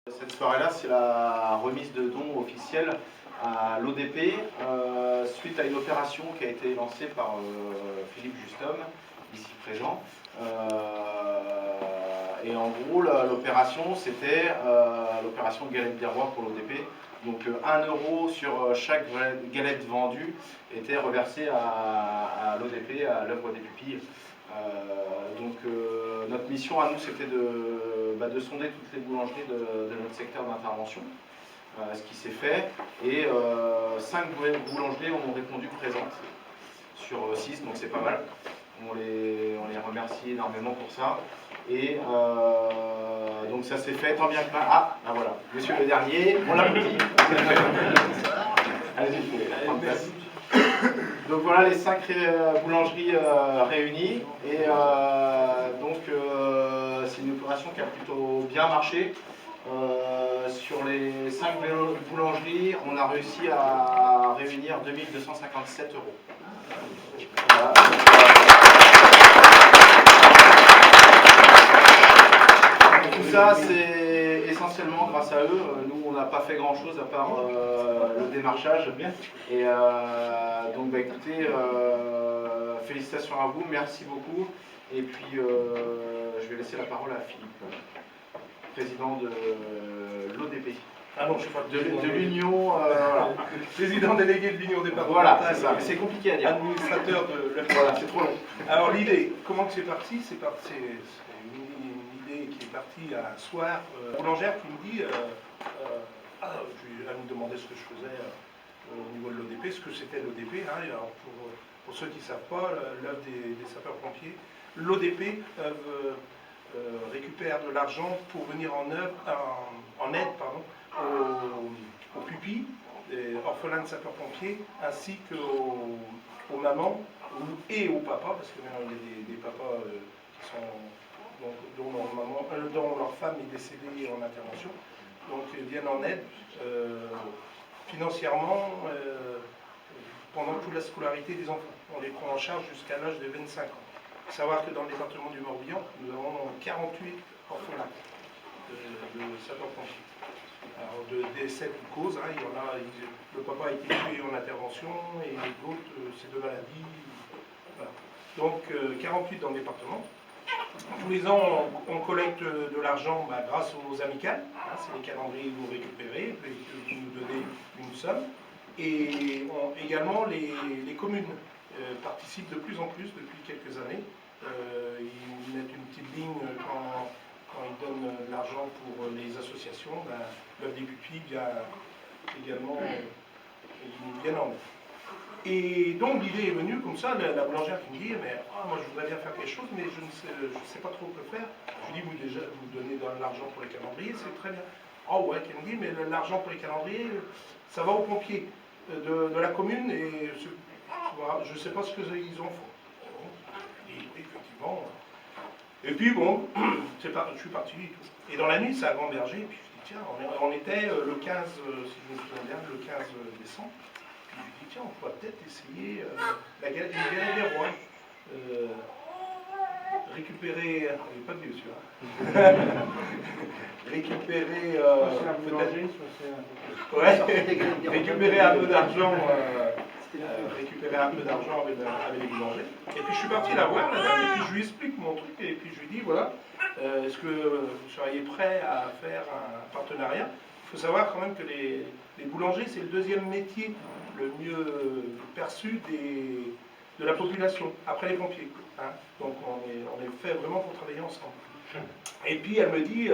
Cette soirée-là, c'est la remise de dons officiels à l'ODP suite à une opération qui a été lancée par Philippe Justom, ici présent. Et en gros, l'opération, c'était l'opération Galette des Rois pour l'ODP. Donc 1 € sur chaque galette vendue était reversé à l'ODP, à l'œuvre des pupilles. Notre mission à nous, c'était de sonder toutes les boulangeries de notre secteur d'intervention, ce qui s'est fait, et 5 boulangeries ont répondu présentes sur 6, donc c'est pas mal. On les remercie énormément pour ça. Et donc ça s'est fait tant bien que mal. Ah, ben voilà, monsieur le dernier, on l'applaudit. Allez-y, vous pouvez prendre place. Donc voilà les 5 boulangeries réunies, et c'est une opération qui a plutôt bien marché. Sur les 5 boulangeries, on a réussi à réunir 2257 €. Voilà. Tout ça, c'est essentiellement grâce à eux. Nous, on n'a pas fait grand-chose à part le démarchage. Et donc, écoutez, félicitations à vous, merci beaucoup. Et puis, je vais laisser la parole à Philippe, président de l'ODP. Ah non, je sais pas. De l'Union. Voilà. Président délégué de l'Union départementale. Voilà, c'est ça. C'est compliqué à dire. Administrateur de la. Voilà, c'est trop long. Alors, l'idée, comment c'est parti? C'est une idée qui est partie un soir. Boulangère qui me dit elle me demandait ce que je faisais au niveau de l'ODP, ce que c'était l'ODP. Hein, alors pour ceux qui ne savent pas, l'œuvre des sapeurs-pompiers, l'ODP récupère de l'argent pour venir en aide aux pupilles, des orphelins de sapeurs-pompiers, ainsi qu'aux mamans et aux papas, parce que maintenant il y a des papas qui sont, dont leur femme est décédée en intervention, donc ils viennent en aide financièrement pendant toute la scolarité des enfants. On les prend en charge jusqu'à l'âge de 25 ans. Il faut savoir que dans le département du Morbihan, nous avons 48 orphelins de sapeurs-pompiers. Alors, de décès de cause, hein, il y en a, le papa a été tué en intervention et l'autre, c'est de maladie. Voilà. Donc, 48 dans le département. Tous les ans, on collecte de l'argent grâce aux amicales. Hein, c'est les calendriers que vous récupérez, et vous nous donnez une somme. Et également, les communes participent de plus en plus depuis quelques années. Ils mettent une petite ligne quand ils donnent l'argent pour les associations. L'œuvre des pupilles vient également en aide. Et donc l'idée est venue comme ça, la boulangère qui me dit moi je voudrais bien faire quelque chose, mais je ne sais pas trop quoi faire. Je lui dis vous donnez de l'argent pour les calendriers, c'est très bien. Ah ouais, qu'elle me dit, mais l'argent pour les calendriers, ça va aux pompiers de la commune, et voilà, je ne sais pas ce qu'ils en font. Et effectivement. Et puis bon, je suis parti et tout. Et dans la nuit, ça a gambergé, et puis je dis tiens, on était le 15, si je me souviens bien, le 15 décembre. Puis je dis tiens, on pourrait peut-être essayer la galette des rois. Récupérer, il n'est pas vieux celui-là. Récupérer récupérer un peu d'argent. Récupérer un peu d'argent avec les boulangers. Et puis je suis parti la voir, la dame, et puis je lui explique mon truc, et puis je lui dis voilà, est-ce que vous seriez prêt à faire un partenariat? Il faut savoir quand même que les boulangers, c'est le deuxième métier le mieux perçu de la population, après les pompiers. Hein. Donc on est fait vraiment pour travailler ensemble. Et puis elle me dit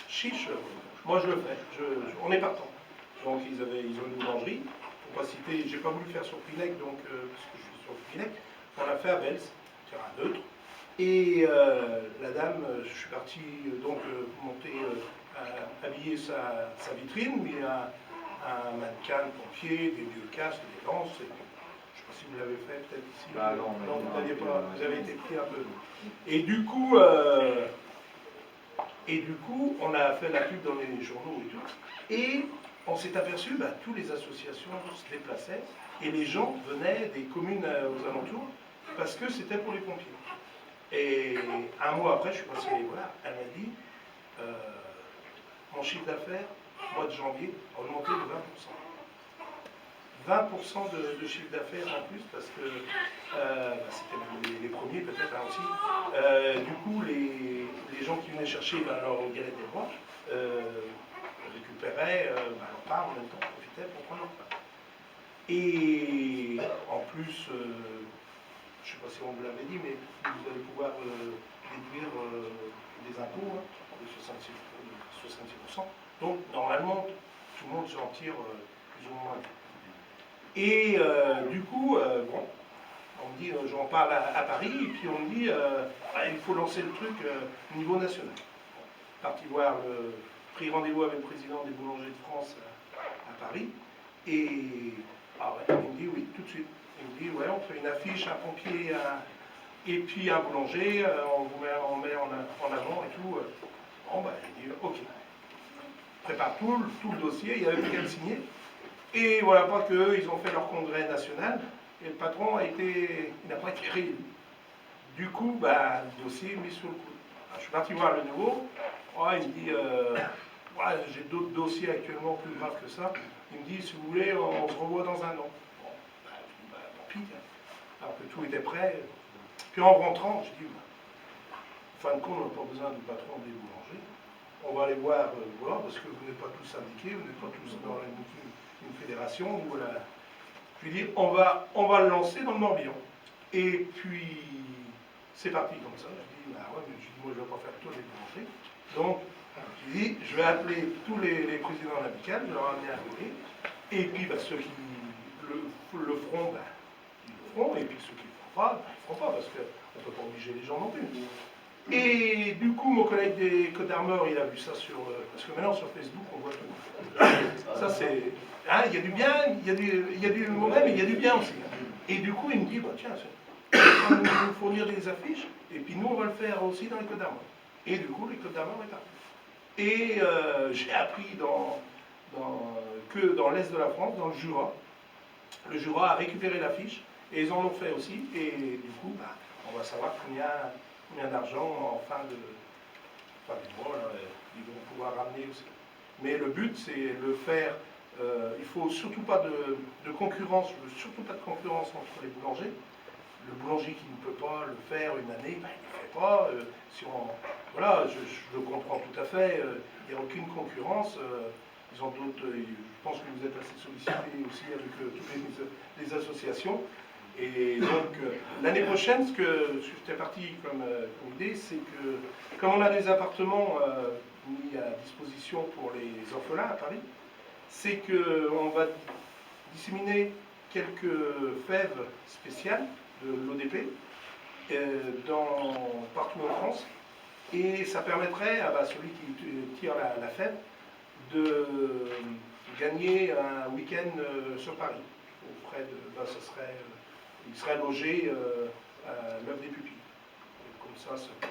chiche, moi je le fais, on est partant. Donc ils ont une boulangerie. Pour pas citer, j'ai pas voulu faire sur Prilec, donc parce que je suis sur Prilec, on l'a fait à Vels, terrain neutre. Et la dame, je suis parti donc monter, habiller sa vitrine, mais un mannequin de pompier, des vieux casques, des lances. Je ne sais pas si vous l'avez fait peut-être ici. Non, vous avez été pris un peu. Et du coup, on a fait la pub dans les journaux et tout. Et on s'est aperçu, toutes les associations se déplaçaient et les gens venaient des communes aux alentours parce que c'était pour les pompiers. Et un mois après, je suis passé les voir, elle m'a dit mon chiffre d'affaires, au mois de janvier, a augmenté de 20%. 20% de chiffre d'affaires en plus, parce que c'était même les premiers peut-être hein, aussi. Du coup, les gens qui venaient chercher leur galette des rois récupéraient leur part en même temps, profitaient pour prendre leur part. Et en plus, je ne sais pas si on vous l'avait dit, mais vous allez pouvoir déduire des impôts de 66%. Donc, normalement, tout le monde s'en tire plus ou moins. Et du coup, bon, on me dit, j'en parle à Paris, et puis on me dit, il faut lancer le truc au niveau national. Parti voir, pris rendez-vous avec le président des boulangers de France à Paris, et il me dit oui, tout de suite. Il me dit, ouais, on fait une affiche, un pompier, et puis un boulanger, on met en avant et tout. Bon, il dit, ok. Prépare tout le dossier, il n'y avait plus qu'à le signer. Et voilà, pas qu'eux, ils ont fait leur congrès national, et le patron il n'a pas été réélu. Du coup, le dossier est mis sur le coup. Alors, je suis parti voir le nouveau, il me dit, j'ai d'autres dossiers actuellement plus graves que ça. Il me dit, si vous voulez, on se revoit dans un an. Bon, tant pis, alors que tout était prêt. Puis en rentrant, je dis, en fin de compte, on n'a pas besoin du patron des boulangers. On va aller voir, parce que vous n'êtes pas tous syndiqués, vous n'êtes pas tous dans une fédération. Voilà. Je lui dis, on va le lancer dans le Morbihan. Et puis, c'est parti comme ça. Je dis, moi je ne vais pas faire le tour des boulangers. Donc, je dis, je vais appeler tous les présidents amicaux, je leur amener un courrier. Et puis, ceux qui le feront, ils le feront. Et puis, ceux qui ne le feront pas, ils ne le feront pas, parce qu'on ne peut pas obliger les gens non plus. Et du coup, mon collègue des Côtes d'Armor, il a vu ça parce que maintenant, sur Facebook, on voit tout. Ça, c'est... il y a du bien, il y a du mauvais, mais il y a du bien aussi. Et du coup, il me dit, tiens, on va nous fournir des affiches, et puis nous, on va le faire aussi dans les Côtes d'Armor. Et du coup, les Côtes d'Armor est parti. Et j'ai appris que dans l'Est de la France, dans le Jura a récupéré l'affiche, et ils en ont fait aussi, et du coup, on va savoir combien d'argent en fin du mois, ils vont pouvoir ramener aussi. Mais le but, c'est le faire. Il ne faut surtout pas de concurrence, surtout pas de concurrence entre les boulangers. Le boulanger qui ne peut pas le faire une année, il ne le fait pas. Voilà, je comprends tout à fait. Il n'y a aucune concurrence. Ils ont d'autres. Je pense que vous êtes assez sollicités aussi avec toutes les associations. Et donc, l'année prochaine, ce que j'étais parti comme idée, c'est que, comme on a des appartements mis à disposition pour les orphelins à Paris, c'est qu'on va disséminer quelques fèves spéciales de l'ODP partout en France. Et ça permettrait à celui qui tire la fève de gagner un week-end sur Paris. Aux frais il serait logé à l'œuvre des pupilles. Et comme ça peut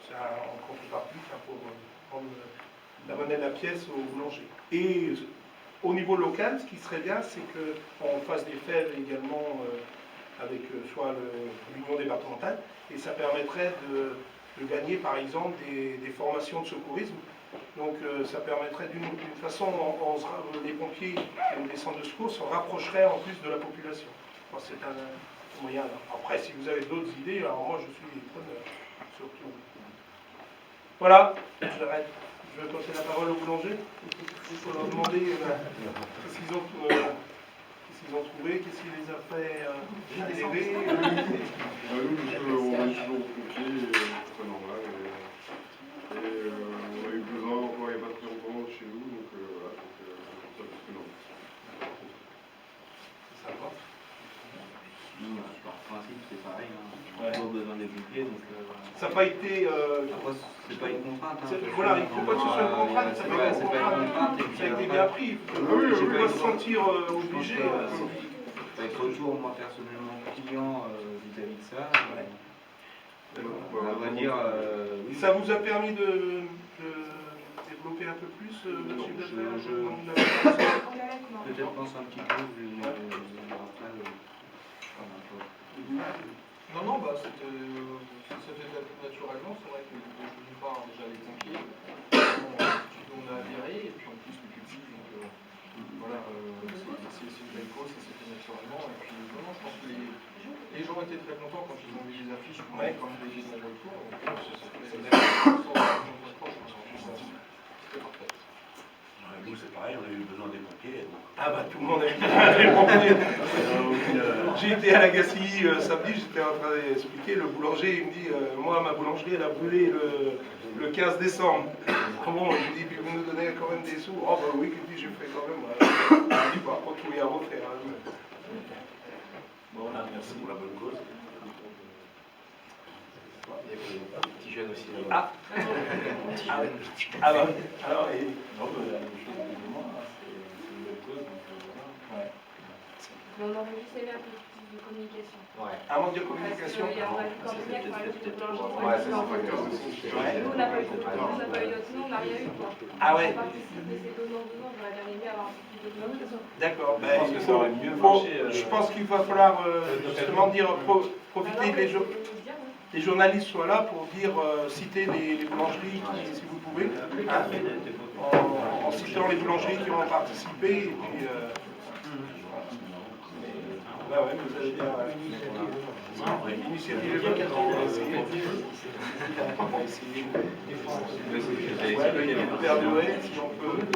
faire en contrepartie pour prendre la monnaie de la pièce au boulanger. Et au niveau local, ce qui serait bien, c'est qu'on fasse des fèves également avec soit l'union départementale, et ça permettrait de gagner par exemple des formations de secourisme. Donc ça permettrait d'une façon, les pompiers et les centres de secours se rapprocheraient en plus de la population. Enfin, c'est un moyen. Après, si vous avez d'autres idées, alors moi je suis preneur, surtout. Voilà, j'arrête. Je vais passer la parole au boulanger. Il faut leur demander qu'est-ce qu'ils ont trouvé, qu'est-ce qui les a fait élever. Nous, on est toujours pompiers, très normal. Et on a eu besoin encore il n'y a pas très longtemps chez nous, donc voilà, c'est pour ça que c'est normal. Ça va. Nous, par principe, c'est pareil. On n'a pas besoin des pompiers, donc... Ça n'a pas été... Après, c'est pas une contrainte. Voilà, il ne faut pas que ce soit une contrainte, ça n'a pas été une contrainte. Ça a été bien pris. On ne peut pas se sentir obligé. Avec retour, moi, personnellement, client vis-à-vis de ça, on va dire... oui. Ça vous a permis de développer un peu plus le chiffre d'affaires? Peut-être pense un petit peu, après... Non, ça s'est fait naturellement. C'est vrai que d'une part, déjà les pompiers, on a adhéré, et puis en plus le public, donc voilà, c'est une belle cause, ça s'est fait naturellement, et puis vraiment je pense que les gens étaient très contents quand ils ont vu les affiches, on avait quand même des gens autour, donc c'était parfait. Nous, c'est pareil, on a eu besoin des pompiers. Ah bah tout le monde a eu besoin des pompiers. J'ai été à l'Agassi samedi, j'étais en train d'expliquer, le boulanger il me dit moi ma boulangerie elle a brûlé le 15 décembre. Bon, je lui dis puis vous nous donnez quand même des sous. Oh bah oui, que j'ai fait quand même. Je dis par contre oui à refaire. Hein. Bon, là, merci pour la bonne cause. Il y a des petits jeunes aussi là-bas. Ah, ah bah alors et... Non, mais la même chose pour moi, hein, c'est une belle cause, donc voilà. Ouais. Mais on aurait juste aimé un peu plus de communication. Ouais. un manque de Parce communication. qu'il y a Henri Corbillac, par exemple, de boulangerie. Ouais, ça c'est pas grave aussi. Nous, on n'a pas eu notre nom, on n'a rien eu. Quoi. Ah ouais. On participe, mais c'est donnant, j'aurais bien aimé avoir un peu plus de communication. D'accord. Je pense que ça aurait mieux marché. Je pense qu'il va falloir justement dire profiter les jours. Les journalistes soient là pour dire, citer les boulangeries, si vous pouvez, hein, en citant les boulangeries qui ont participé. Et puis, là, ouais, vous allez dire initiative locale. On va essayer. Ouais, il y a une paire de haies, si on peut.